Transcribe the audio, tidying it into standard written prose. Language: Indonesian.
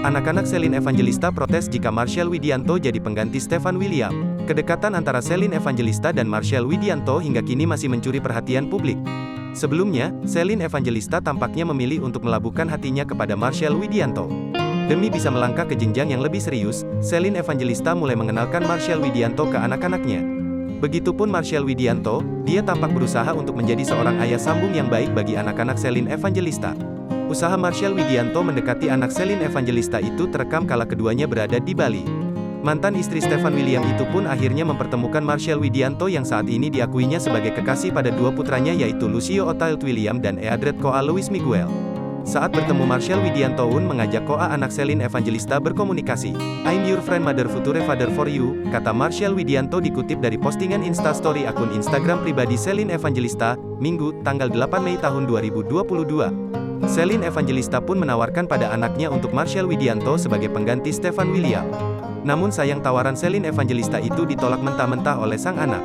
Anak-anak Celine Evangelista protes jika Marshall Widianto jadi pengganti Stefan William. Kedekatan antara Celine Evangelista dan Marshall Widianto hingga kini masih mencuri perhatian publik. Sebelumnya, Celine Evangelista tampaknya memilih untuk melabuhkan hatinya kepada Marshall Widianto. Demi bisa melangkah ke jenjang yang lebih serius, Celine Evangelista mulai mengenalkan Marshall Widianto ke anak-anaknya. Begitupun Marshall Widianto, dia tampak berusaha untuk menjadi seorang ayah sambung yang baik bagi anak-anak Celine Evangelista. Usaha Marshall Widianto mendekati anak Celine Evangelista itu terekam kala keduanya berada di Bali. Mantan istri Stefan William itu pun akhirnya mempertemukan Marshall Widianto yang saat ini diakuinya sebagai kekasih pada dua putranya yaitu Lucio Otile William dan Eadred Koa Louis Miguel. Saat bertemu Marshall Widianto pun mengajak Koa anak Celine Evangelista berkomunikasi. "I'm your friend mother future father for you," kata Marshall Widianto dikutip dari postingan Instastory akun Instagram pribadi Celine Evangelista, Minggu, tanggal 8 Mei tahun 2022. Celine Evangelista pun menawarkan pada anaknya untuk Marshall Widianto sebagai pengganti Stefan William. Namun sayang tawaran Celine Evangelista itu ditolak mentah-mentah oleh sang anak.